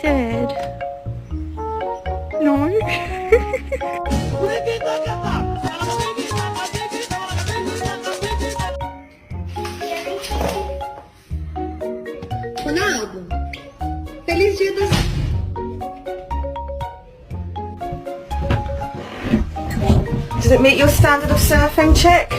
said. No. Ronaldo, feliz dia das... Does it meet your standard of surfing, chick?